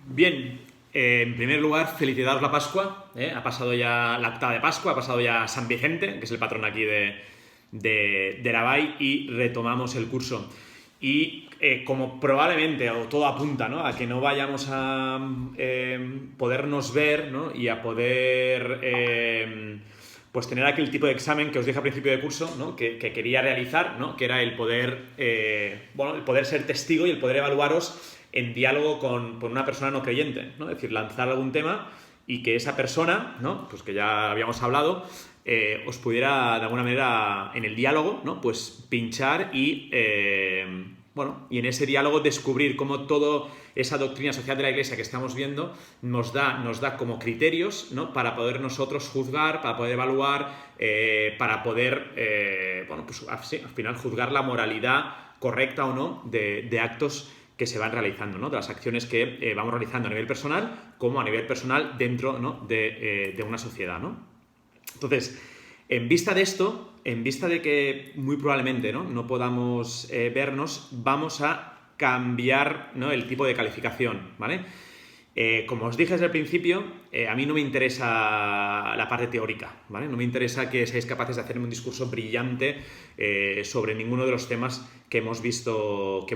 Bien, en primer lugar, felicitaros la Pascua. Ha pasado ya la octava de Pascua, ha pasado ya San Vicente, que es el patrón aquí de la Vall, y retomamos el curso. Y como probablemente, o todo apunta, ¿no?, a que no vayamos a podernos ver, ¿no?, y a poder pues tener aquel tipo de examen que os dije al principio de curso, ¿no?, que quería realizar, ¿no?, que era el poder, el poder ser testigo y el poder evaluaros en diálogo con una persona no creyente, ¿no? Es decir, lanzar algún tema y que esa persona, ¿no?, pues que ya habíamos hablado, os pudiera de alguna manera en el diálogo, ¿no?, pues pinchar y y en ese diálogo descubrir cómo toda esa doctrina social de la Iglesia que estamos viendo nos da como criterios, ¿no?, para poder nosotros juzgar, para poder evaluar, para poder al final juzgar la moralidad correcta o no de actos que se van realizando, ¿no?, de las acciones que vamos realizando a nivel personal como a nivel personal dentro, ¿no?, de una sociedad, ¿no? Entonces, en vista de esto, en vista de que muy probablemente no podamos vernos, vamos a cambiar, ¿no?, el tipo de calificación, ¿vale? Como os dije desde el principio, a mí no me interesa la parte teórica, ¿vale? No me interesa que seáis capaces de hacerme un discurso brillante sobre ninguno de los temas que hemos visto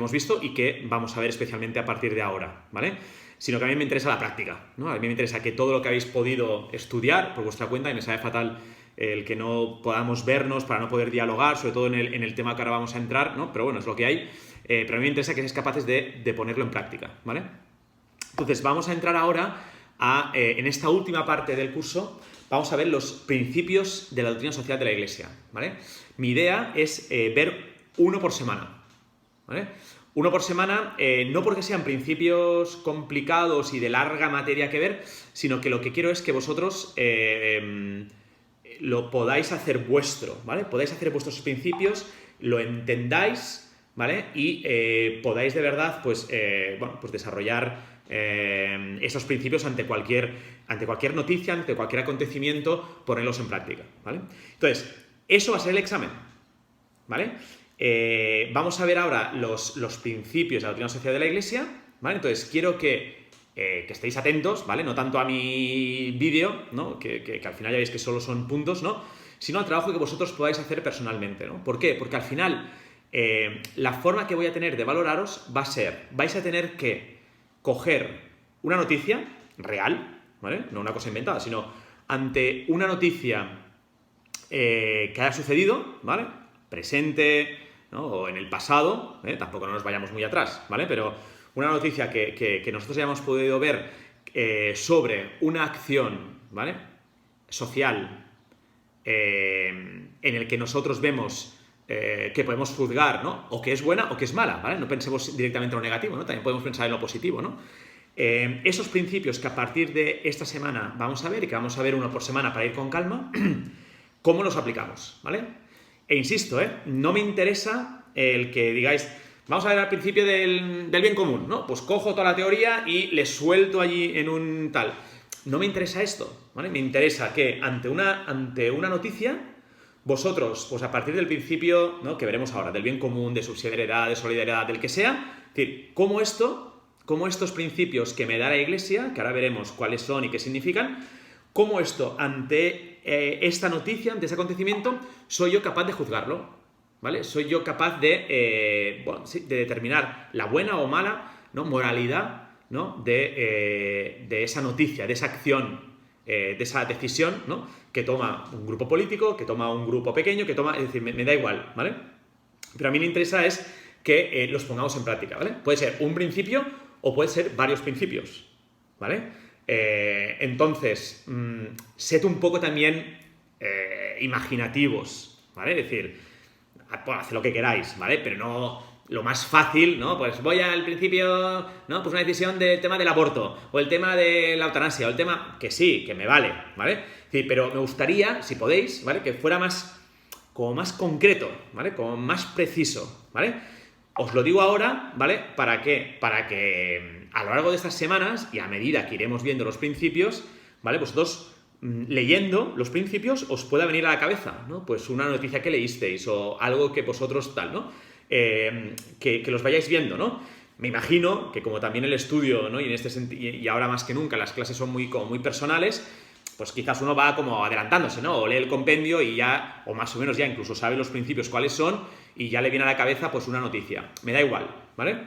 y que vamos a ver especialmente a partir de ahora, ¿vale? Sino que a mí me interesa la práctica, ¿no? A mí me interesa que todo lo que habéis podido estudiar por vuestra cuenta, y me sabe fatal el que no podamos vernos para no poder dialogar, sobre todo en el tema que ahora vamos a entrar, ¿no? Pero bueno, es lo que hay. Pero a mí me interesa que seáis capaces de ponerlo en práctica, ¿vale? Entonces vamos a entrar ahora en esta última parte del curso, vamos a ver los principios de la doctrina social de la Iglesia, ¿vale? Mi idea es ver uno por semana, ¿vale? Uno por semana, no porque sean principios complicados y de larga materia que ver, sino que lo que quiero es que vosotros lo podáis hacer vuestro, ¿vale? Podáis hacer vuestros principios, lo entendáis, ¿vale? Y podáis de verdad, pues desarrollar esos principios ante cualquier noticia, ante cualquier acontecimiento, ponerlos en práctica, ¿vale? Entonces, eso va a ser el examen, ¿vale? Vamos a ver ahora los principios de la doctrina social de la Iglesia, ¿vale? Entonces, quiero que estéis atentos, ¿vale? No tanto a mi vídeo, ¿no?, que al final ya veis que solo son puntos, ¿no?, sino al trabajo que vosotros podáis hacer personalmente, ¿no? ¿Por qué? Porque al final la forma que voy a tener de valoraros va a ser, vais a tener que coger una noticia real, ¿vale?, no una cosa inventada, sino ante una noticia que haya sucedido, ¿vale?, presente, ¿no?, o en el pasado, tampoco no nos vayamos muy atrás, ¿vale?, pero una noticia que nosotros hayamos podido ver sobre una acción, ¿vale?, social en el que nosotros vemos que podemos juzgar, ¿no?, o que es buena o que es mala, ¿vale? No pensemos directamente en lo negativo, ¿no? También podemos pensar en lo positivo, ¿no? Esos principios que a partir de esta semana vamos a ver, y que vamos a ver uno por semana para ir con calma, ¿cómo los aplicamos?, ¿vale? E insisto, no me interesa el que digáis, vamos a ver al principio del bien común, ¿no? Pues cojo toda la teoría y le suelto allí en un tal. No me interesa esto, ¿vale? Me interesa que ante una noticia, vosotros, pues a partir del principio, ¿no?, que veremos ahora, del bien común, de subsidiariedad, de solidaridad, del que sea, es decir, cómo estos principios que me da la Iglesia, que ahora veremos cuáles son y qué significan, cómo esto, ante esta noticia, ante ese acontecimiento, soy yo capaz de juzgarlo, ¿vale? Soy yo capaz de determinar la buena o mala, ¿no?, moralidad, ¿no?, de esa noticia, de esa acción, de esa decisión, ¿no?, que toma un grupo político, que toma un grupo pequeño, es decir, me da igual, ¿vale? Pero a mí me interesa es que los pongamos en práctica, ¿vale? Puede ser un principio o puede ser varios principios, ¿vale? Entonces, sed un poco también imaginativos, ¿vale? Es decir, haced lo que queráis, ¿vale? Pero no lo más fácil, ¿no? Pues voy al principio, ¿no?, pues una decisión del tema del aborto, o el tema de la eutanasia, o el tema, que sí, que me vale, ¿vale? Sí, pero me gustaría, si podéis, ¿vale?, que fuera como más concreto, ¿vale?, como más preciso, ¿vale? Os lo digo ahora, ¿vale? ¿Para qué? Para que a lo largo de estas semanas, y a medida que iremos viendo los principios, ¿vale?, vosotros leyendo los principios os pueda venir a la cabeza, ¿no?, pues una noticia que leísteis o algo que vosotros tal, ¿no?, que los vayáis viendo, ¿no? Me imagino que como también el estudio, ¿no? y ahora más que nunca las clases son como muy personales, pues quizás uno va como adelantándose, ¿no? O lee el compendio y ya, o más o menos ya incluso sabe los principios cuáles son y ya le viene a la cabeza pues una noticia. Me da igual, ¿vale?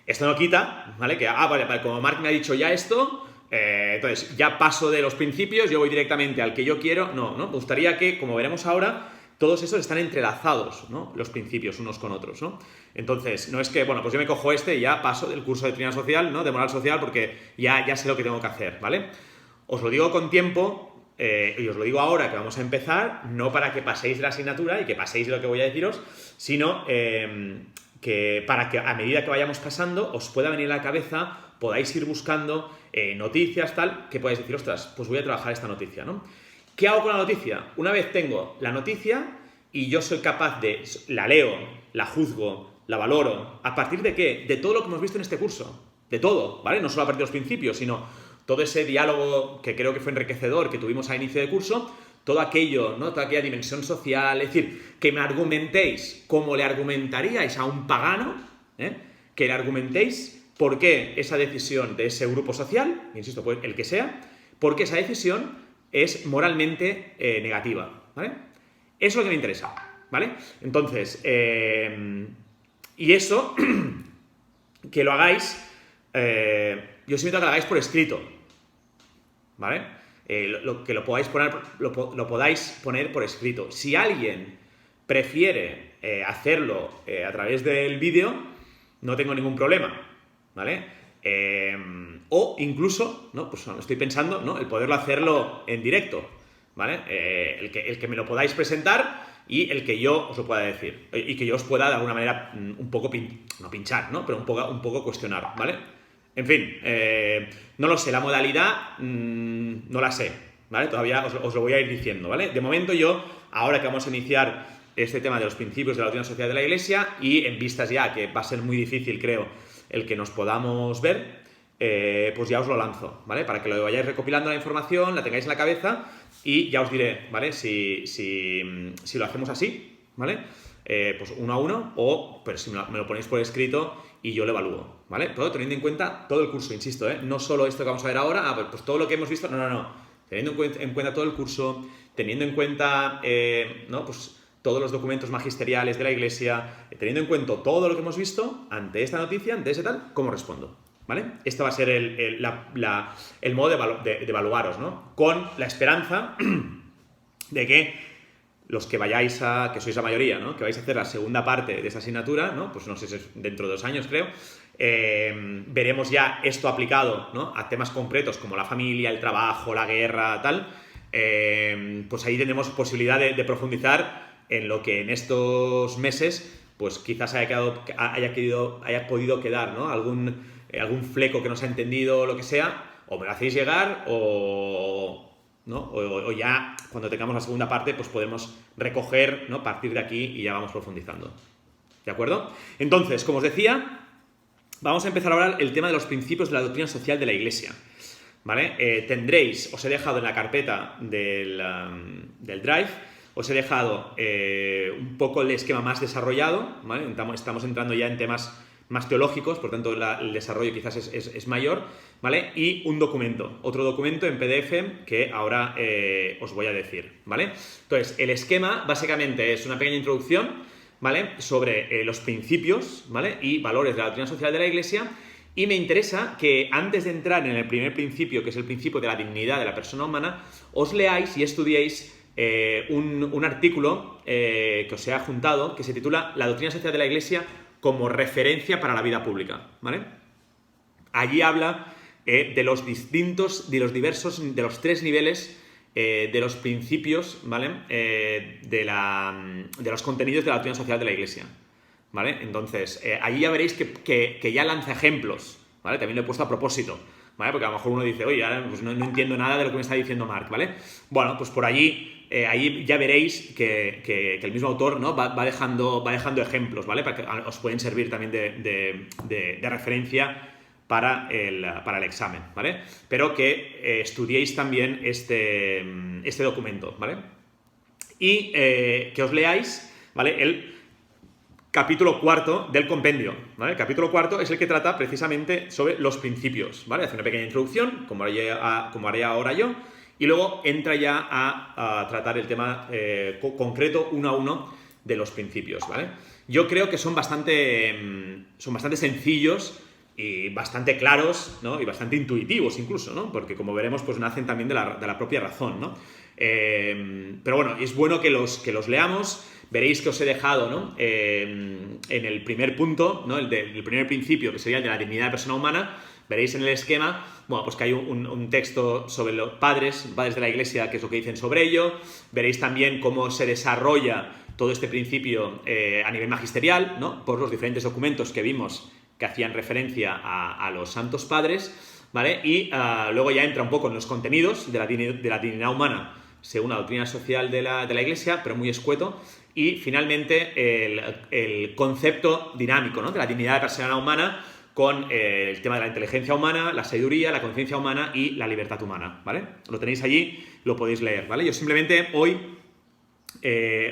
Esto no quita, ¿vale? Que, vale, como Marc me ha dicho ya esto, entonces ya paso de los principios, yo voy directamente al que yo quiero. No, ¿no? Me gustaría que, como veremos ahora, todos esos están entrelazados, ¿no? Los principios unos con otros, ¿no? Entonces, no es que, bueno, pues yo me cojo y ya paso del curso de doctrina social, ¿no? De moral social, porque ya sé lo que tengo que hacer, ¿vale? Os lo digo con tiempo, y os lo digo ahora que vamos a empezar, no para que paséis la asignatura y que paséis lo que voy a deciros, sino que para que a medida que vayamos pasando os pueda venir a la cabeza, podáis ir buscando noticias, tal, que podáis decir, ostras, pues voy a trabajar esta noticia, ¿no? ¿Qué hago con la noticia? Una vez tengo la noticia y yo soy capaz de... la leo, la juzgo, la valoro. ¿A partir de qué? De todo lo que hemos visto en este curso. De todo, ¿vale? No solo a partir de los principios, sino todo ese diálogo que creo que fue enriquecedor que tuvimos a inicio de curso, todo aquello, ¿no? Toda aquella dimensión social, es decir, que me argumentéis como le argumentaríais a un pagano, que le argumentéis por qué esa decisión de ese grupo social, insisto, pues el que sea, por qué esa decisión es moralmente negativa, ¿vale? Eso es lo que me interesa, ¿vale? Entonces, y eso, que lo hagáis, yo os invito a que lo hagáis por escrito, ¿vale? Que lo podáis poner por escrito. Si alguien prefiere hacerlo a través del vídeo, no tengo ningún problema, ¿vale? O incluso, ¿no? Pues estoy pensando, ¿no? El poderlo hacerlo en directo, ¿vale? El que me lo podáis presentar y el que yo os lo pueda decir. Y que yo os pueda de alguna manera un poco, no pinchar, ¿no? Pero un poco cuestionar, ¿vale? En fin, no lo sé, la modalidad no la sé, ¿vale? Todavía os lo voy a ir diciendo, ¿vale? De momento yo, ahora que vamos a iniciar este tema de los principios de la doctrina social de la Iglesia y en vistas ya que va a ser muy difícil, creo, el que nos podamos ver, pues ya os lo lanzo, ¿vale? Para que lo vayáis recopilando la información, la tengáis en la cabeza y ya os diré, ¿vale? Si lo hacemos así, ¿vale? Pues uno a uno, o pero si me lo ponéis por escrito y yo lo evalúo, ¿vale? Todo teniendo en cuenta todo el curso, insisto, no solo esto que vamos a ver ahora, pues todo lo que hemos visto, no. Teniendo en cuenta todo el curso, teniendo en cuenta, ¿no? Pues todos los documentos magisteriales de la Iglesia, teniendo en cuenta todo lo que hemos visto, ante esta noticia, ante ese tal, ¿cómo respondo? ¿Vale? Este va a ser el modo de evaluaros, ¿no? Con la esperanza de que los que que sois la mayoría, ¿no? Que vais a hacer la segunda parte de esa asignatura, ¿no? Pues no sé si es dentro de 2 años, creo. Veremos ya esto aplicado, ¿no? A temas concretos como la familia, el trabajo, la guerra, tal. Pues ahí tenemos posibilidad de profundizar en lo que en estos meses, pues quizás haya podido quedar, ¿no? Algún fleco que no se ha entendido o lo que sea, o me lo hacéis llegar ¿no? O ya cuando tengamos la segunda parte pues podemos recoger, ¿no? Partir de aquí y ya vamos profundizando. ¿De acuerdo? Entonces, como os decía, vamos a empezar ahora el tema de los principios de la doctrina social de la Iglesia. ¿Vale? Os he dejado en la carpeta del Drive, os he dejado un poco el esquema más desarrollado, ¿vale? Estamos entrando ya en temas más teológicos, por tanto el desarrollo quizás es mayor, ¿vale? Y otro documento en PDF que ahora os voy a decir, ¿vale? Entonces, el esquema básicamente es una pequeña introducción, ¿vale? Sobre los principios, ¿vale? Y valores de la doctrina social de la Iglesia, y me interesa que antes de entrar en el primer principio, que es el principio de la dignidad de la persona humana, os leáis y estudiéis un artículo que os he adjuntado que se titula La doctrina social de la Iglesia como referencia para la vida pública, ¿vale? Allí habla de los 3 niveles de los principios, ¿vale? De los contenidos de la doctrina social de la Iglesia, ¿vale? Entonces, allí ya veréis que ya lanza ejemplos, ¿vale? También lo he puesto a propósito, ¿vale? Porque a lo mejor uno dice, oye, ahora pues no entiendo nada de lo que me está diciendo Marc, ¿vale? Bueno, pues por allí ahí ya veréis que el mismo autor, ¿no? va dejando ejemplos, ¿vale? Para que os pueden servir también de referencia para el examen, ¿vale? Pero que estudiéis también este documento, ¿vale? Y que os leáis, ¿vale? capítulo cuarto del compendio, ¿vale? El capítulo cuarto es el que trata precisamente sobre los principios, ¿vale? Hace una pequeña introducción, como haré ahora yo, y luego entra ya a tratar el tema concreto uno a uno de los principios, ¿vale? Yo creo que son bastante sencillos y bastante claros, ¿no? Y bastante intuitivos incluso, ¿no? Porque como veremos, pues nacen también de la propia razón, ¿no? Pero bueno, es bueno que los leamos. Veréis que os he dejado, ¿no? En el primer punto, ¿no? El primer principio, que sería el de la dignidad de la persona humana. Veréis en el esquema, bueno, pues que hay un texto sobre los padres de la Iglesia, que es lo que dicen sobre ello. Veréis también cómo se desarrolla todo este principio a nivel magisterial, ¿no? Por los diferentes documentos que vimos que hacían referencia a los santos padres, ¿vale? Y luego ya entra un poco en los contenidos de la dignidad humana según la doctrina social de la Iglesia, pero muy escueto. Y finalmente el concepto dinámico, ¿no? De la dignidad de la persona humana con el tema de la inteligencia humana, la sabiduría, la conciencia humana y la libertad humana, ¿vale? Lo tenéis allí, lo podéis leer, ¿vale? Yo simplemente hoy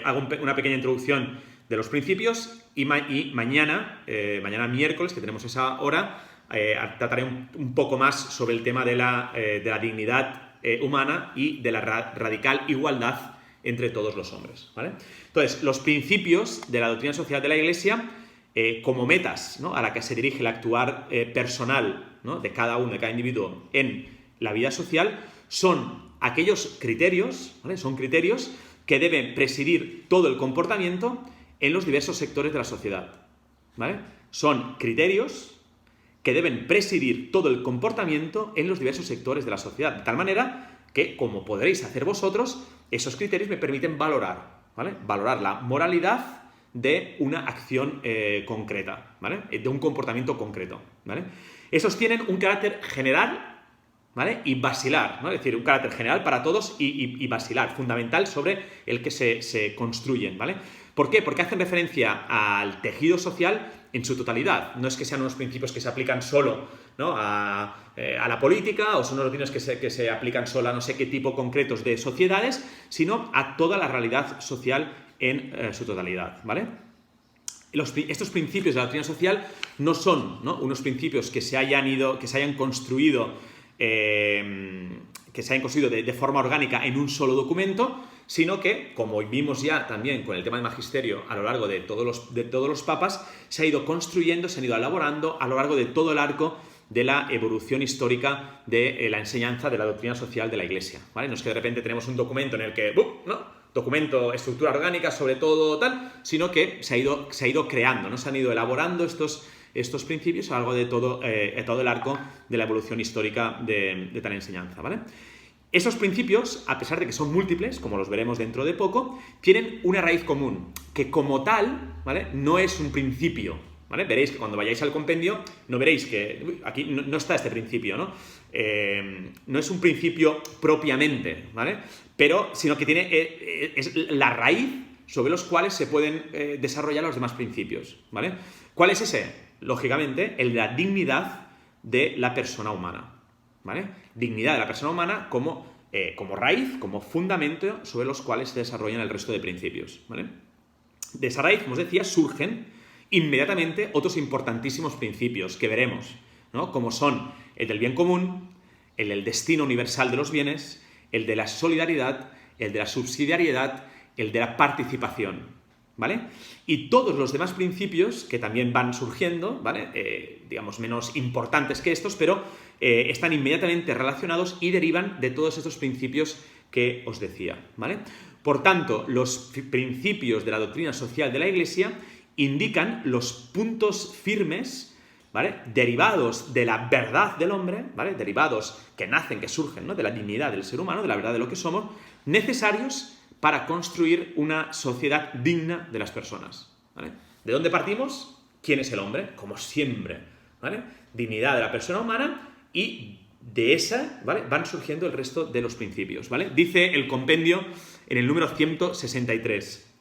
hago una pequeña introducción de los principios y mañana miércoles, que tenemos esa hora, trataré un poco más sobre el tema de la dignidad humana y de la radical igualdad entre todos los hombres, ¿vale? Entonces, los principios de la doctrina social de la Iglesia, como metas, ¿no? A la que se dirige el actuar personal, ¿no? De cada uno, de cada individuo en la vida social, son aquellos criterios, ¿vale? Son criterios que deben presidir todo el comportamiento en los diversos sectores de la sociedad, ¿vale? Son criterios que deben presidir todo el comportamiento en los diversos sectores de la sociedad, de tal manera que, como podréis hacer vosotros, esos criterios me permiten valorar, ¿vale? Valorar la moralidad de una acción concreta, ¿vale? De un comportamiento concreto, ¿vale? Esos tienen un carácter general, ¿vale? Y basilar, ¿no? Es decir, un carácter general para todos y basilar, fundamental, sobre el que se construyen, ¿vale? ¿Por qué? Porque hacen referencia al tejido social en su totalidad. No es que sean unos principios que se aplican solo, ¿no? a la política, o son unos doctrinas que se aplican solo a no sé qué tipo concretos de sociedades, sino a toda la realidad social en su totalidad, ¿vale? Estos principios de la doctrina social no son, ¿no? Unos principios que se hayan construido de forma orgánica en un solo documento, sino que, como vimos ya también con el tema del magisterio a lo largo de todos los papas, se ha ido construyendo, se han ido elaborando a lo largo de todo el arco de la evolución histórica de la enseñanza de la doctrina social de la Iglesia, ¿vale? No es que de repente tenemos un documento en el que, documento, estructura orgánica sobre todo tal, sino que se ha ido creando, ¿no? Se han ido elaborando estos principios a lo largo de todo el arco de la evolución histórica de tal enseñanza, ¿vale? Esos principios, a pesar de que son múltiples, como los veremos dentro de poco, tienen una raíz común, que como tal, ¿vale? No es un principio, ¿vale? Veréis que cuando vayáis al compendio, no veréis que aquí no está este principio, ¿no? No es un principio propiamente, ¿vale? Sino que es la raíz sobre los cuales se pueden desarrollar los demás principios, ¿vale? ¿Cuál es ese? Lógicamente, el de la dignidad de la persona humana, ¿vale? Dignidad de la persona humana como raíz, como fundamento sobre los cuales se desarrollan el resto de principios, ¿vale? De esa raíz, como os decía, surgen inmediatamente otros importantísimos principios que veremos, ¿no? Como son el del bien común, el del destino universal de los bienes, el de la solidaridad, el de la subsidiariedad, el de la participación, ¿vale? Y todos los demás principios que también van surgiendo, ¿vale? Digamos, menos importantes que estos, pero están inmediatamente relacionados y derivan de todos estos principios que os decía, ¿vale? Por tanto, los principios de la doctrina social de la Iglesia indican los puntos firmes, ¿vale? Derivados de la verdad del hombre, ¿vale? Derivados que surgen, ¿no? De la dignidad del ser humano, de la verdad de lo que somos, necesarios para construir una sociedad digna de las personas, ¿vale? ¿De dónde partimos? ¿Quién es el hombre? Como siempre, ¿vale? Dignidad de la persona humana, y de esa, ¿vale? Van surgiendo el resto de los principios, ¿vale? Dice el compendio en el número 163.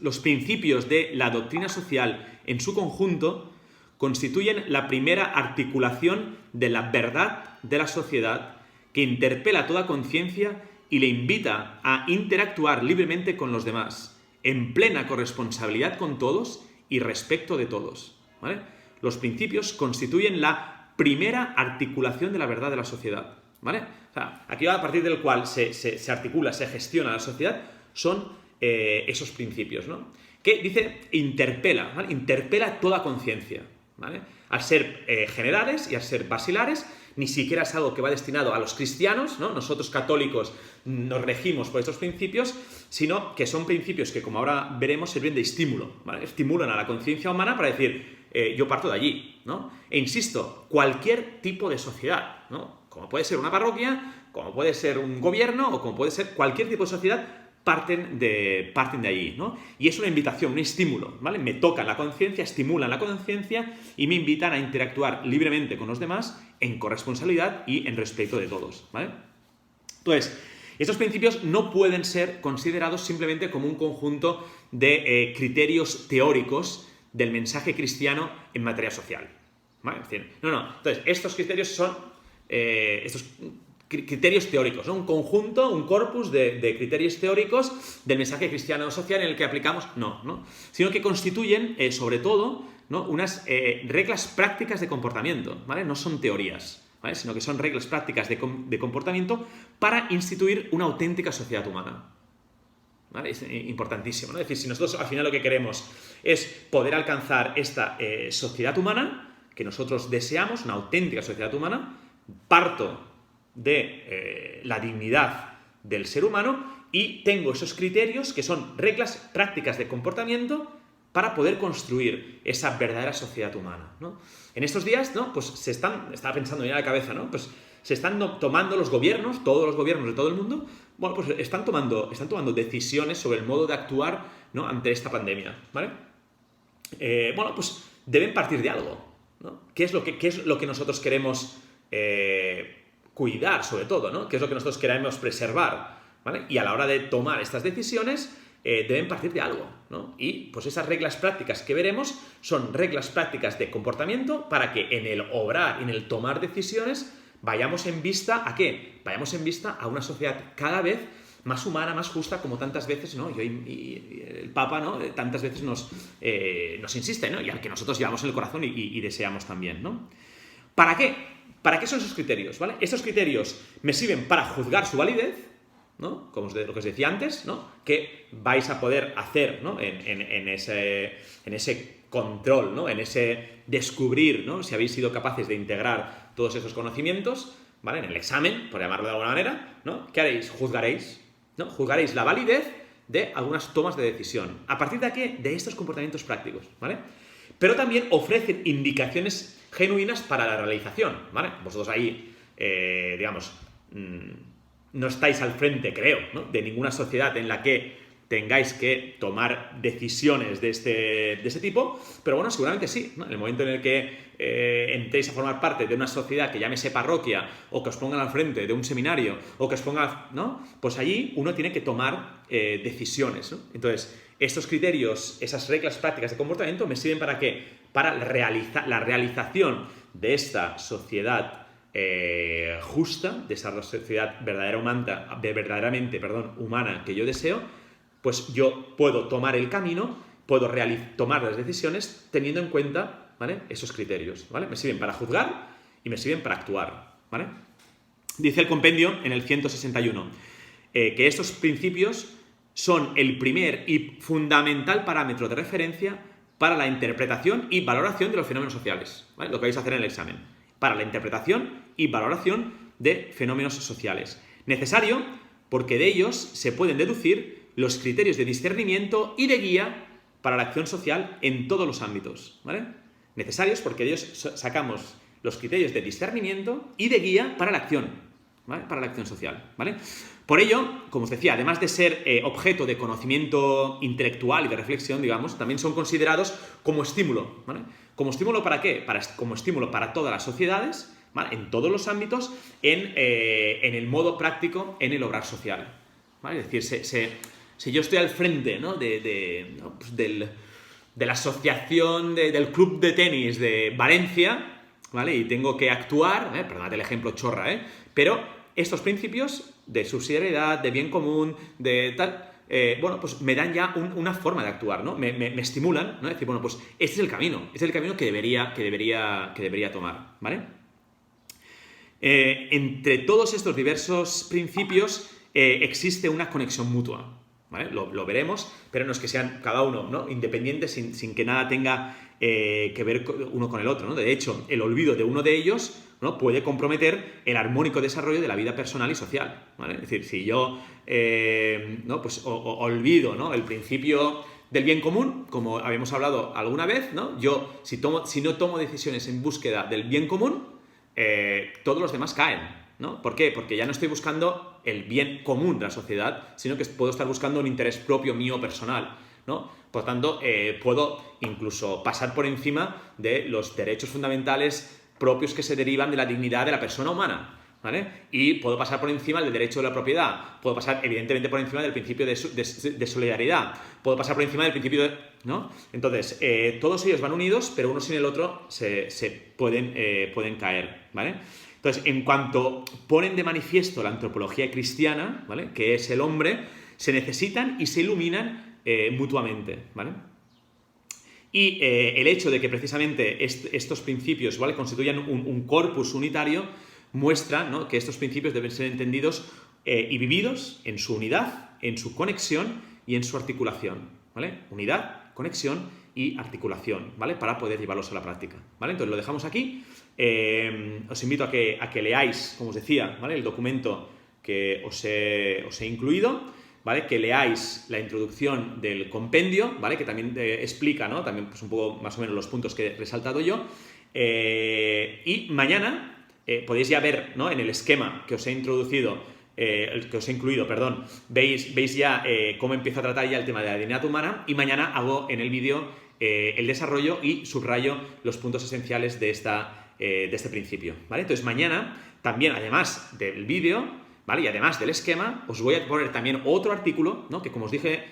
Los principios de la doctrina social en su conjunto constituyen la primera articulación de la verdad de la sociedad, que interpela toda conciencia y le invita a interactuar libremente con los demás, en plena corresponsabilidad con todos y respeto de todos, ¿vale? Los principios constituyen la primera articulación de la verdad de la sociedad, ¿vale? O sea, aquí a partir del cual se articula, se gestiona la sociedad, son esos principios, ¿no? Que dice, interpela, ¿vale? Interpela toda conciencia, ¿vale? Al ser generales y al ser basilares, ni siquiera es algo que va destinado a los cristianos, ¿no? Nosotros católicos nos regimos por estos principios, sino que son principios que, como ahora veremos, sirven de estímulo, ¿vale? Estimulan a la conciencia humana para decir, yo parto de allí, ¿no? E insisto, cualquier tipo de sociedad, ¿no? Como puede ser una parroquia, como puede ser un gobierno o como puede ser cualquier tipo de sociedad, parten de allí, ¿no? Y es una invitación, un estímulo, ¿vale? Me tocan la conciencia, estimulan la conciencia y me invitan a interactuar libremente con los demás en corresponsabilidad y en respeto de todos, ¿vale? Entonces, estos principios no pueden ser considerados simplemente como un conjunto de criterios teóricos del mensaje cristiano en materia social, ¿vale? Es decir, no. Entonces, estos criterios son criterios teóricos, ¿no? Un conjunto, un corpus de criterios teóricos del mensaje cristiano social en el que aplicamos, no, sino que constituyen, sobre todo, ¿no? Unas reglas prácticas de comportamiento, ¿vale? No son teorías, ¿vale? Sino que son reglas prácticas de comportamiento para instituir una auténtica sociedad humana, ¿vale? Es importantísimo, ¿no? Es decir, si nosotros al final lo que queremos es poder alcanzar esta sociedad humana que nosotros deseamos, una auténtica sociedad humana, parto de la dignidad del ser humano y tengo esos criterios que son reglas prácticas de comportamiento para poder construir esa verdadera sociedad humana, ¿no? En estos días, ¿no? Pues estaba pensando ya en la cabeza, ¿no? Pues se están tomando los gobiernos, todos los gobiernos de todo el mundo, bueno, pues están tomando decisiones sobre el modo de actuar, ¿no? Ante esta pandemia, ¿vale? Bueno, pues deben partir de algo, ¿no? ¿Qué es lo que nosotros queremos cuidar, sobre todo, ¿no? ¿Qué es lo que nosotros queremos preservar, ¿vale? Y a la hora de tomar estas decisiones deben partir de algo, ¿no? Y pues esas reglas prácticas que veremos son reglas prácticas de comportamiento para que en el obrar y en el tomar decisiones vayamos en vista ¿a qué? Vayamos en vista a una sociedad cada vez más humana, más justa, como tantas veces, ¿no? Y el Papa, ¿no? Tantas veces nos insiste, ¿no? Y al que nosotros llevamos en el corazón y deseamos también, ¿no? ¿Para qué? ¿Para qué son esos criterios? ¿Vale? Estos criterios me sirven para juzgar su validez, ¿no? Como lo que os decía antes, ¿no? Que vais a poder hacer, ¿no? en ese control, ¿no? En ese descubrir, ¿no? Si habéis sido capaces de integrar todos esos conocimientos, ¿vale? En el examen, por llamarlo de alguna manera, ¿no? ¿Qué haréis? Juzgaréis, ¿no? Juzgaréis la validez de algunas tomas de decisión. ¿A partir de qué? De estos comportamientos prácticos, ¿vale? Pero también ofrecen indicaciones genuinas para la realización, ¿vale? Vosotros ahí, digamos, no estáis al frente, creo, ¿no? De ninguna sociedad en la que tengáis que tomar decisiones de ese tipo, pero bueno, seguramente sí, ¿no? En el momento en el que entréis a formar parte de una sociedad que llámese parroquia, o que os pongan al frente de un seminario, o que os pongan, ¿no? Pues allí uno tiene que tomar decisiones, ¿no? Entonces, estos criterios, esas reglas prácticas de comportamiento me sirven ¿para qué? Para la realización de esta sociedad justa, de esa sociedad verdaderamente humana que yo deseo, pues yo puedo tomar el camino, puedo tomar las decisiones teniendo en cuenta, ¿vale? Esos criterios, ¿vale? Me sirven para juzgar y me sirven para actuar, ¿vale? Dice el compendio en el 161 que estos principios son el primer y fundamental parámetro de referencia para la interpretación y valoración de los fenómenos sociales, ¿vale? Lo que vais a hacer en el examen. Para la interpretación y valoración de fenómenos sociales. Necesario porque de ellos se pueden deducir los criterios de discernimiento y de guía para la acción social en todos los ámbitos, ¿vale? Necesarios porque de ellos sacamos los criterios de discernimiento y de guía para la acción, ¿vale? Para la acción social, ¿vale? Por ello, como os decía, además de ser objeto de conocimiento intelectual y de reflexión, digamos, también son considerados como estímulo, ¿vale? ¿Como estímulo para qué? Como estímulo para todas las sociedades, ¿vale? En todos los ámbitos, en el modo práctico, en el obrar social, ¿vale? Es decir, si yo estoy al frente, ¿no? Pues de la asociación del club de tenis de Valencia, ¿vale? Y tengo que actuar, perdonad el ejemplo chorra, pero estos principios de subsidiariedad, de bien común, de tal, bueno, pues me dan ya una forma de actuar, ¿no? Me estimulan, ¿no? Es decir, bueno, pues este es el camino que debería tomar, ¿vale? Entre todos estos diversos principios existe una conexión mutua, ¿vale? Lo veremos, pero no es que sean cada uno, ¿no?, independientes sin que nada tenga que ver uno con el otro, ¿no? De hecho, el olvido de uno de ellos, ¿no?, puede comprometer el armónico desarrollo de la vida personal y social, ¿vale? Es decir, si yo ¿no?, pues olvido, ¿no?, el principio del bien común, como habíamos hablado alguna vez, ¿no? Yo, si no tomo decisiones en búsqueda del bien común, todos los demás caen, ¿no? ¿Por qué? Porque ya no estoy buscando el bien común de la sociedad, sino que puedo estar buscando un interés propio mío personal, ¿no? Por tanto, puedo incluso pasar por encima de los derechos fundamentales propios que se derivan de la dignidad de la persona humana, ¿vale? Y puedo pasar por encima del derecho de la propiedad, puedo pasar evidentemente por encima del principio de solidaridad, puedo pasar por encima del principio de... ¿no? Entonces, todos ellos van unidos, pero uno sin el otro se pueden caer, ¿vale? Entonces, en cuanto ponen de manifiesto la antropología cristiana, ¿vale?, que es el hombre, se necesitan y se iluminan mutuamente, ¿vale? Y el hecho de que precisamente estos principios, ¿vale?, constituyan un corpus unitario muestra, ¿no?, que estos principios deben ser entendidos y vividos en su unidad, en su conexión y en su articulación, ¿vale? Unidad, conexión y articulación, ¿vale?, para poder llevarlos a la práctica, ¿vale? Entonces lo dejamos aquí. Os invito a que leáis, como os decía, ¿vale?, el documento que os he incluido, ¿vale?, que leáis la introducción del compendio, ¿vale?, que también explica, ¿no?, también pues un poco más o menos los puntos que he resaltado yo, y mañana podéis ya ver, ¿no?, en el esquema que os he introducido, que os he incluido, perdón, veis ya cómo empiezo a tratar ya el tema de la dignidad humana, y mañana hago en el vídeo el desarrollo y subrayo los puntos esenciales de este principio, ¿vale? Entonces mañana también, además del vídeo, ¿vale?, y además del esquema, os voy a poner también otro artículo, ¿no?, que como os dije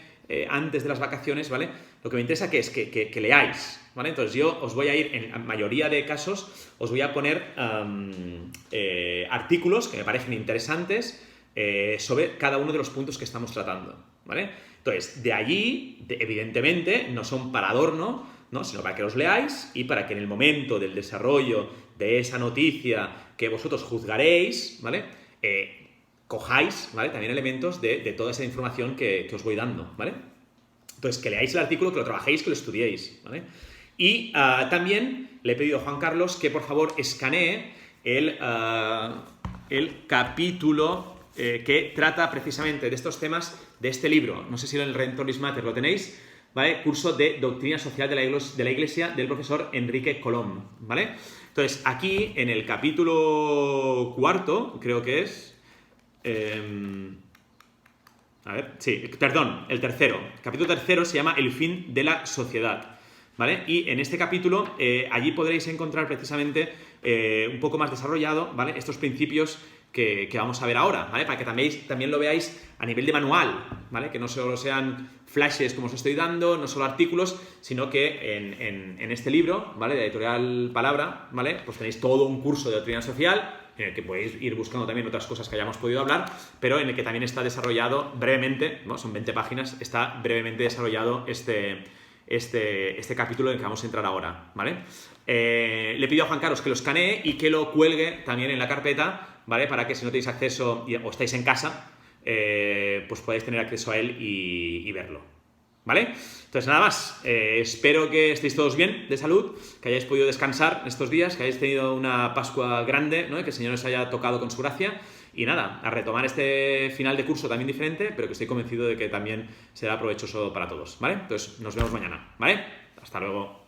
antes de las vacaciones, ¿vale?, lo que me interesa es que leáis, ¿vale? Entonces yo os voy a ir, en la mayoría de casos, os voy a poner artículos que me parecen interesantes sobre cada uno de los puntos que estamos tratando, ¿vale? Entonces, de allí, evidentemente, no son para adorno, ¿no?, sino para que los leáis y para que en el momento del desarrollo de esa noticia que vosotros juzgaréis, ¿vale?, cojáis, ¿vale?, también elementos de toda esa información que os voy dando, ¿vale? Entonces, que leáis el artículo, que lo trabajéis, que lo estudiéis, ¿vale? Y también le he pedido a Juan Carlos que por favor escanee el capítulo que trata precisamente de estos temas de este libro. No sé si en el Redemptoris Mater lo tenéis, ¿vale? Curso de Doctrina Social de la Iglesia del profesor Enrique Colom, ¿vale? Entonces, aquí en el capítulo 4, creo que es... a ver, sí, perdón, el tercero. El capítulo tercero se llama El fin de la sociedad, ¿vale? Y en este capítulo, allí podréis encontrar precisamente un poco más desarrollado, ¿vale?, estos principios que vamos a ver ahora, ¿vale? Para que también lo veáis a nivel de manual, ¿vale? Que no solo sean flashes como os estoy dando, no solo artículos, sino que en este libro, ¿vale?, de Editorial Palabra, ¿vale?, pues tenéis todo un curso de doctrina social, en el que podéis ir buscando también otras cosas que hayamos podido hablar, pero en el que también está desarrollado brevemente, ¿no?, son 20 páginas, está brevemente desarrollado este capítulo en el que vamos a entrar ahora, ¿vale? Le pido a Juan Carlos que lo escanee y que lo cuelgue también en la carpeta, ¿vale?, para que si no tenéis acceso o estáis en casa, pues podáis tener acceso a él y verlo, ¿vale? Entonces nada más, espero que estéis todos bien de salud, que hayáis podido descansar estos días, que hayáis tenido una Pascua grande, ¿no?, y que el Señor os haya tocado con su gracia, y nada, a retomar este final de curso también diferente, pero que estoy convencido de que también será provechoso para todos, ¿vale? Entonces nos vemos mañana, ¿vale? Hasta luego.